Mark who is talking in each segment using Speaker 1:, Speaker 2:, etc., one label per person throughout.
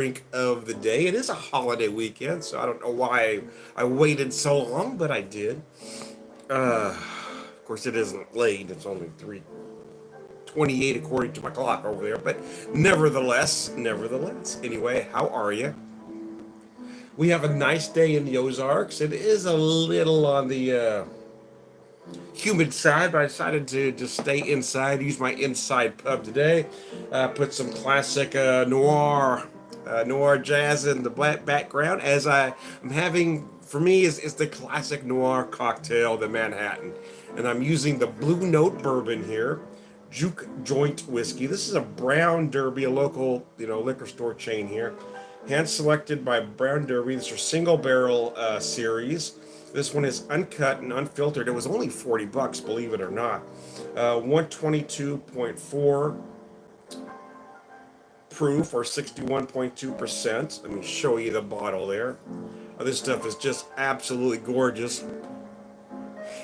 Speaker 1: drink of the day. It is a holiday weekend, so I don't know why I waited so long, but I did. Of course, it isn't late. It's only 3:28 according to my clock over there. But nevertheless. Anyway, how are you? We have a nice day in the Ozarks. It is a little on the humid side, but I decided to just stay inside, use my inside pub today. Put some classic noir jazz in the background as I'm having, for me, is the classic noir cocktail, the Manhattan. And I'm using the Blue Note Bourbon here, Juke Joint Whiskey. This is a Brown Derby, a local, liquor store chain here. Hand selected by Brown Derby. These are single barrel series. This one is uncut and unfiltered. It was only $40, believe it or not. 122.4 proof or 61.2%. Let me show you the bottle there. This stuff is just absolutely gorgeous.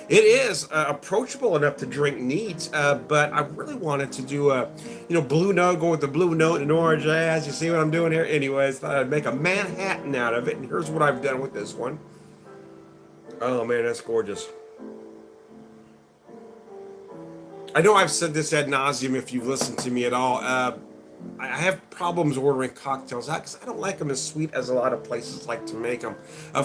Speaker 1: It is approachable enough to drink neat, but I really wanted to do a, blue note, go with the blue note and orange jazz. You see what I'm doing here? Anyways, thought I'd make a Manhattan out of it, and here's what I've done with this one. Oh man, that's gorgeous. I know I've said this ad nauseum if you've listened to me at all. I have problems ordering cocktails out because I don't like them as sweet as a lot of places like to make them.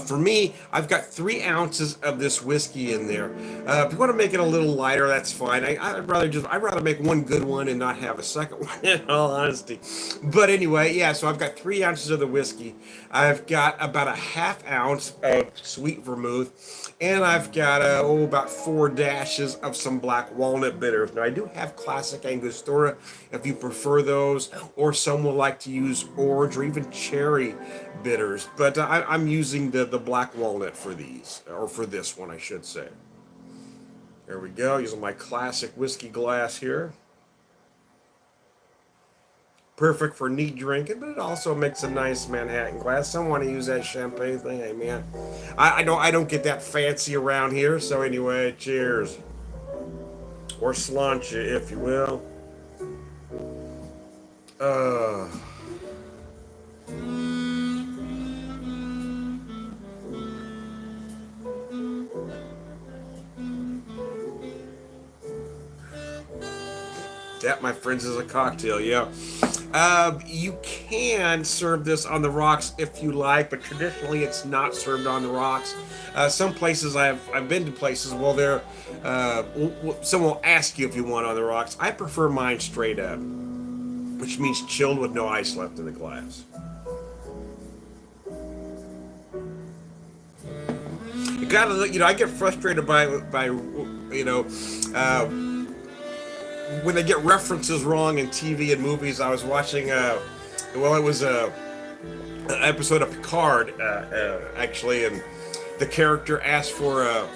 Speaker 1: For me, I've got 3 ounces of this whiskey in there. If you want to make it a little lighter, that's fine. I'd rather make one good one and not have a second one, in all honesty. But anyway, yeah. So I've got 3 ounces of the whiskey. I've got about a half ounce of sweet vermouth, and I've got about 4 dashes of some black walnut bitters. Now I do have classic Angostura if you prefer those, or some will like to use orange or even cherry bitters. But I'm using the black walnut for these, or for this one, I should say. There we go, using my classic whiskey glass here. Perfect for neat drinking, but it also makes a nice Manhattan glass. Some want to use that champagne thing. Hey man, I don't get that fancy around here. So anyway, cheers, or sláinte, if you will. Uh, that, my friends, is a cocktail. Yeah. You can serve this on the rocks if you like, but traditionally it's not served on the rocks. Some places I've been to places, well, someone will ask you if you want on the rocks. I prefer mine straight up, which means chilled with no ice left in the glass. You gotta, I get frustrated by when they get references wrong in TV and movies. I was watching, it was an episode of Picard, actually, and the character asked for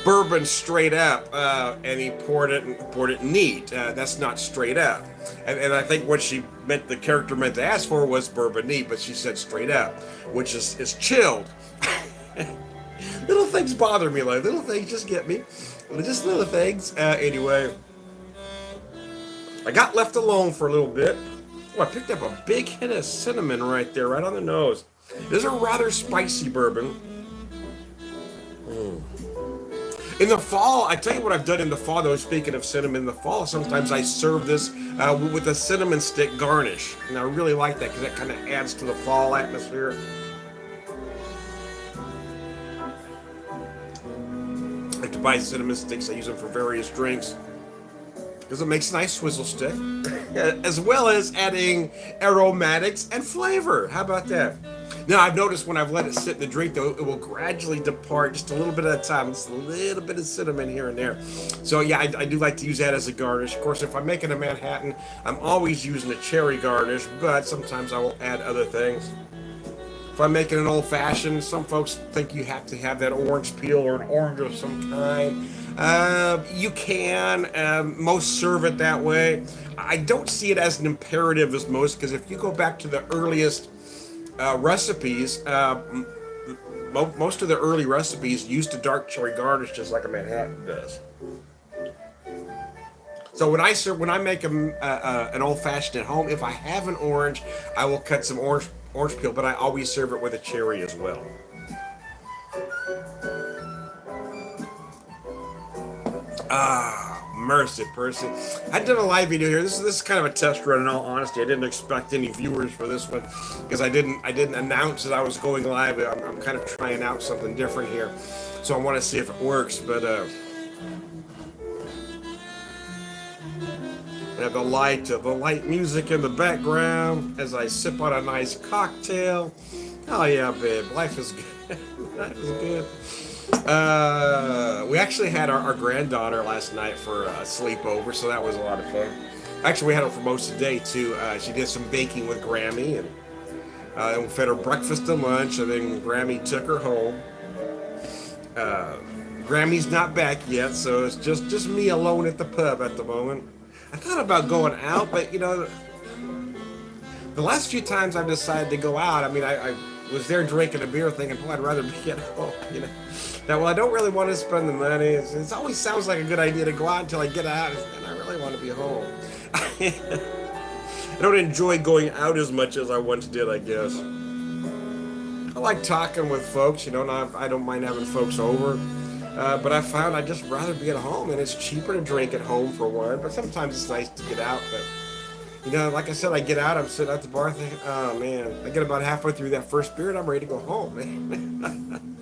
Speaker 1: bourbon straight up, and he poured it neat. That's not straight up. And I think what the character meant to ask for was bourbon neat, but she said straight up, which is chilled. Little things bother me, like little things just get me. Just little things. Anyway, I got left alone for a little bit. Oh, I picked up a big hit of cinnamon right there, right on the nose. This is a rather spicy bourbon. In the fall, I tell you what I've done in the fall, though, speaking of cinnamon, in the fall, sometimes I serve this with a cinnamon stick garnish. And I really like that because that kind of adds to the fall atmosphere. I like to buy cinnamon sticks. I use them for various drinks because it makes a nice swizzle stick, as well as adding aromatics and flavor. How about that? Now, I've noticed when I've let it sit in the drink, though, it will gradually depart just a little bit at a time. Just a little bit of cinnamon here and there. So, yeah, I do like to use that as a garnish. Of course, if I'm making a Manhattan, I'm always using a cherry garnish, but sometimes I will add other things. If I'm making an old-fashioned, some folks think you have to have that orange peel or an orange of some kind. You can. Most serve it that way. I don't see it as an imperative as most, because if you go back to the earliest recipes, most of the early recipes used a dark cherry garnish just like a Manhattan does. So when I make an old fashioned at home, if I have an orange, I will cut some orange peel, but I always serve it with a cherry as well. Mercy, Percy. I did a live video here. This is kind of a test run. In all honesty, I didn't expect any viewers for this one because I didn't announce that I was going live. I'm kind of trying out something different here, so I want to see if it works. But I have the light music in the background as I sip on a nice cocktail. Oh yeah, babe, life is good. Life is good. We actually had our granddaughter last night for a sleepover, so that was a lot of fun. Actually, we had her for most of the day too. She did some baking with Grammy, and we fed her breakfast and lunch, and then Grammy took her home. Grammy's not back yet, so it's just me alone at the pub at the moment. I thought about going out, but the last few times I've decided to go out, I mean, I was there drinking a beer thinking, oh, I'd rather be at home. That, well, I don't really want to spend the money. It always sounds like a good idea to go out until I get out, and I really want to be home. I don't enjoy going out as much as I once did, I guess. I like talking with folks, and I don't mind having folks over. But I found I'd just rather be at home, and it's cheaper to drink at home for one. But sometimes it's nice to get out. But like I said, I get out, I'm sitting at the bar thinking, oh man, I get about halfway through that first beer, and I'm ready to go home. Man.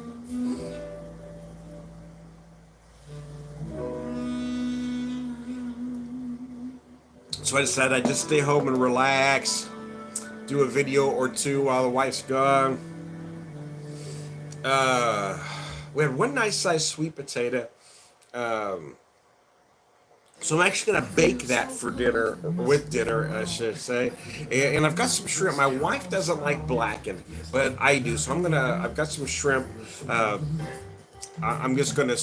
Speaker 1: So I decided I'd just stay home and relax, do a video or two while the wife's gone. We had one nice sized sweet potato. So I'm actually gonna bake that for dinner, or with dinner, I should say. And I've got some shrimp. My wife doesn't like blackened, but I do. So I've got some shrimp. I'm just gonna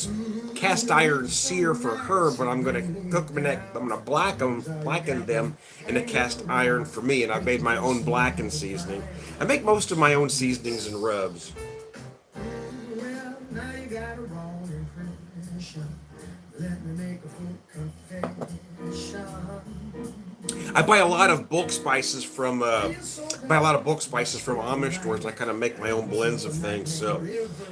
Speaker 1: cast iron sear for her, but I'm gonna cook them. I'm gonna blacken them in a cast iron for me. And I've made my own blackened seasoning. I make most of my own seasonings and rubs. I buy a lot of bulk spices from Amish stores. And I kind of make my own blends of things. So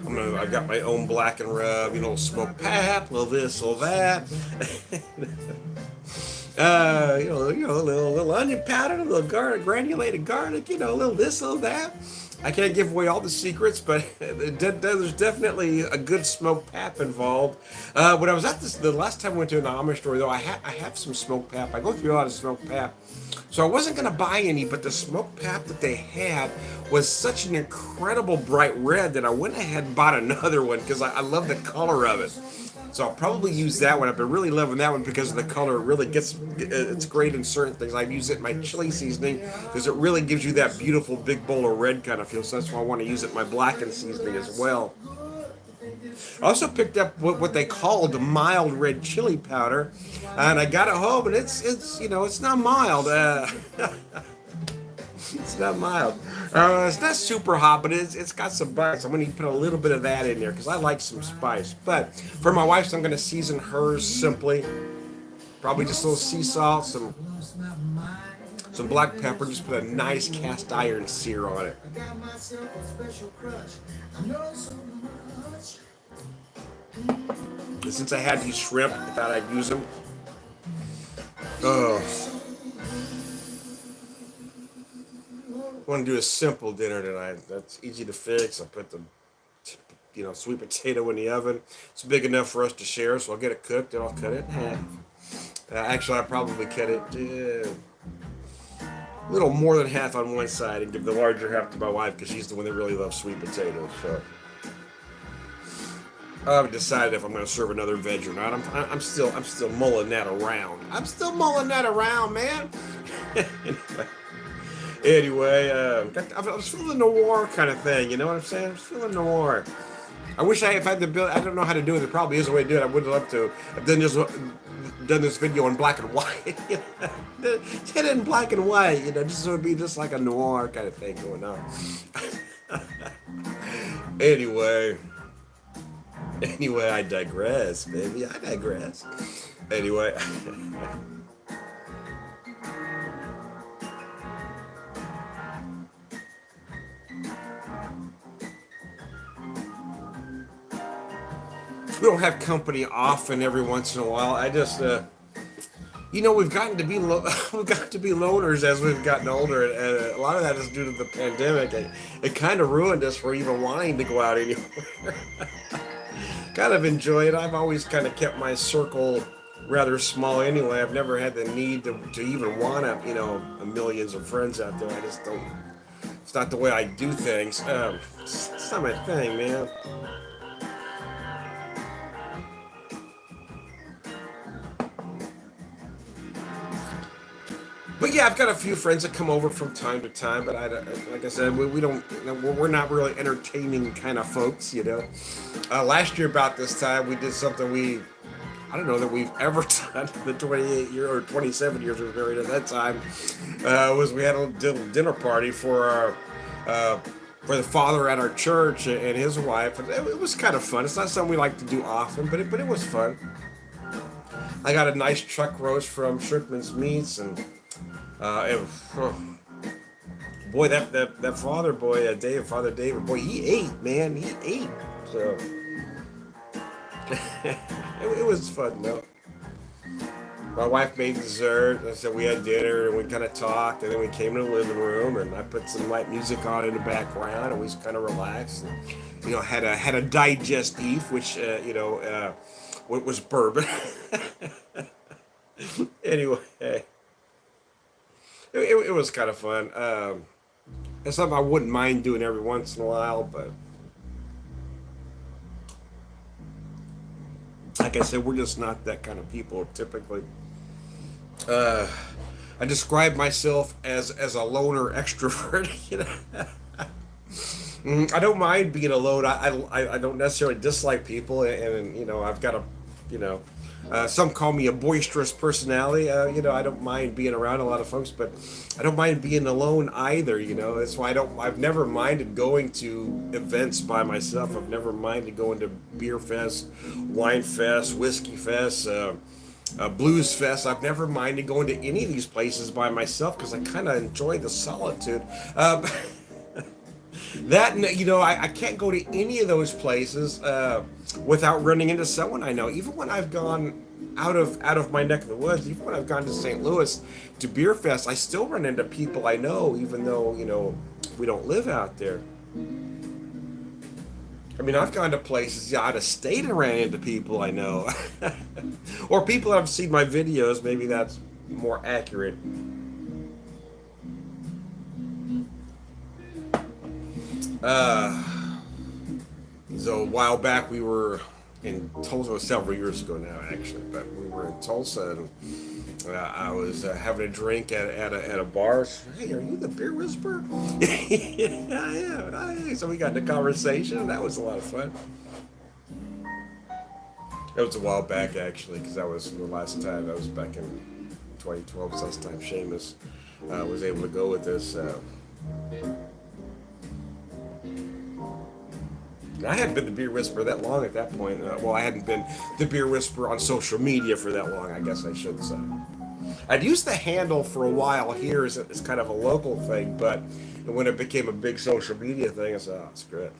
Speaker 1: I've got my own black and rub, smoked pap, little this, little that. A little onion powder, a little granulated garlic, a little this, little that. I can't give away all the secrets, but there's definitely a good smoked pap involved. When I was at the last time I went to an Amish store, though, I have some smoked pap. I go through a lot of smoked pap. So I wasn't going to buy any, but the smoked pap that they had was such an incredible bright red that I went ahead and bought another one because I love the color of it. So I'll probably use that one. I've been really loving that one because of the color. It really it's great in certain things. I use it in my chili seasoning because it really gives you that beautiful big bowl of red kind of feel. So that's why I want to use it in my blackened seasoning as well. I also picked up what they called mild red chili powder, and I got it home, and it's not mild. It's not mild. It's not super hot, but it's got some bites. I'm going to put a little bit of that in there because I like some spice. But for my wife's, I'm going to season hers simply. Probably just a little sea salt, some black pepper. Just put a nice cast iron sear on it. And since I had these shrimp, I thought I'd use them. Oh. I want to do a simple dinner tonight. That's easy to fix. I put the sweet potato in the oven. It's big enough for us to share, so I'll get it cooked and I'll cut it in half. Actually, I'll probably cut it a little more than half on one side and give the larger half to my wife because she's the one that really loves sweet potatoes. So I haven't decided if I'm going to serve another veg or not. I'm still mulling that around. I'm still mulling that around, man. Anyway, I was feeling the noir kind of thing, you know what I'm saying? I was feeling noir. I wish if I had the ability, I don't know how to do it. There probably is a way to do it. I would love to. I've done this video in black and white. Did it in black and white, just so it'd be just like a noir kind of thing going on. Anyway, I digress, baby. I digress. Anyway. We don't have company often. Every once in a while, I just, we've gotten to be we've got to be loners as we've gotten older, and a lot of that is due to the pandemic. It kind of ruined us for even wanting to go out anywhere. Kind of enjoy it. I've always kind of kept my circle rather small anyway. I've never had the need to even want to, millions of friends out there. I just don't. It's not the way I do things. It's not my thing, man. But yeah, I've got a few friends that come over from time to time, but like I said, we don't, we're not really entertaining kind of folks. Last year about this time, we did something I don't know that we've ever done in the 28 year or 27 years we were married at that time, was we had a little dinner party for the father at our church and his wife. And it was kind of fun. It's not something we like to do often, but it was fun. I got a nice chuck roast from Shrinkman's Meats, and boy, that Father David, boy, he ate, man, he ate. So it was fun though. My wife made dessert, and so we had dinner, and we kind of talked, and then we came to the living room, and I put some light music on in the background, and we just kind of relaxed, and had a digestif, which was bourbon. Anyway. It was kind of fun. It's something I wouldn't mind doing every once in a while, but like I said, we're just not that kind of people typically. I describe myself as a loner extrovert. I don't mind being alone. I don't necessarily dislike people, and I've got some call me a boisterous personality. I don't mind being around a lot of folks, but I don't mind being alone either. That's why I've never minded going to events by myself. I've never minded going to beer fest, wine fest, whiskey fest, blues fest. I've never minded going to any of these places by myself because I kind of enjoy the solitude. I can't go to any of those places without running into someone I know. Even when I've gone out of my neck of the woods, even when I've gone to St. Louis to Beer Fest, I still run into people I know, even though we don't live out there. I mean, I've gone to places out of state and ran into people I know, or people that have seen my videos. Maybe that's more accurate. So a while back we were in Tulsa, several years ago now actually, but we were in Tulsa, and I was having a drink at a bar. Hey, are you the beer whisperer? Yeah, I am. So we got in a conversation, and that was a lot of fun. It was a while back actually, because that was the last time. That was back in 2012. So last time Seamus was able to go with us. I hadn't been the beer whisperer that long at that point. I hadn't been the beer whisperer on social media for that long, I guess I should say. I'd used the handle for a while here as kind of a local thing, but when it became a big social media thing, I said, oh, screw it.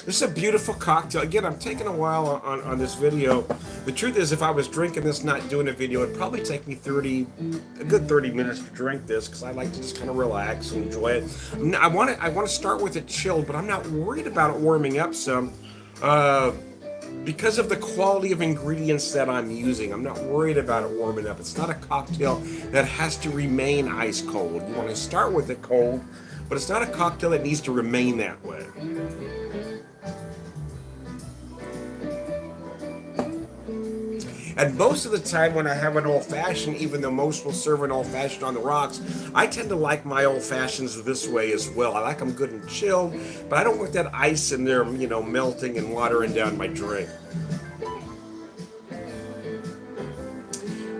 Speaker 1: This is a beautiful cocktail. Again, I'm taking a while on this video. The truth is, if I was drinking this, not doing a video, it'd probably take me a good 30 minutes to drink this, because I like to just kind of relax and enjoy it. I want to start with it chilled, but I'm not worried about it warming up some. Because of the quality of ingredients that I'm using, I'm not worried about it warming up. It's not a cocktail that has to remain ice cold. You want to start with it cold, but it's not a cocktail that needs to remain that way. And most of the time when I have an old-fashioned, even though most will serve an old-fashioned on the rocks, I tend to like my old-fashions this way as well. I like them good and chilled, but I don't want that ice in there, melting and watering down my drink.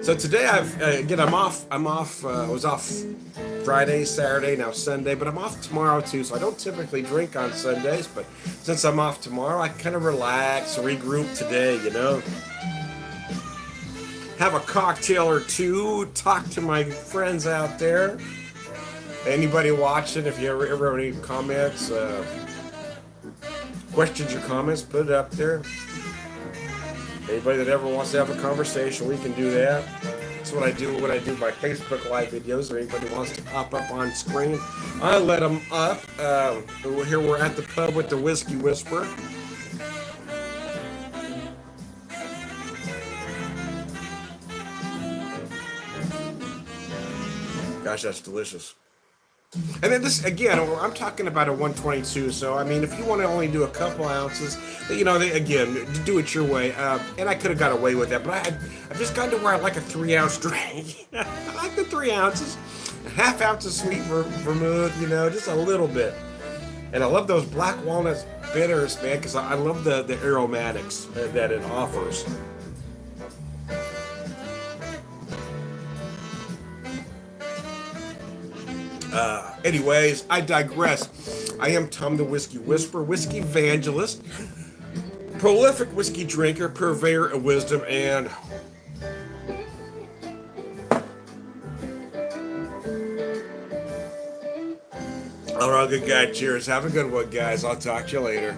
Speaker 1: So today I was off Friday, Saturday, now Sunday, but I'm off tomorrow too, so I don't typically drink on Sundays, but since I'm off tomorrow, I kind of relax, regroup today, you know. Have a cocktail or two, talk to my friends out there. Anybody watching, if you ever have any comments, questions or comments, put it up there. Anybody that ever wants to have a conversation, we can do that. That's what I do when I do my Facebook Live videos, or anybody wants to pop up on screen, I let them up. Here we're at the pub with the Whiskey Whisperer. Gosh, that's delicious. And then this, again, I'm talking about a 122, so I mean, if you want to only do a couple ounces, you know, again, do it your way. And I could have got away with that, but I've just gotten to where I like a 3-ounce drink. I like the 3 ounces, a half ounce of sweet vermouth, you know, just a little bit. And I love those black walnut bitters, man, because I love the aromatics that it offers. Anyways, I digress. I am Tom the Whiskey Whisperer, Whiskey Evangelist, prolific whiskey drinker, purveyor of wisdom, and all right, good guy. Cheers. Have a good one, guys. I'll talk to you later.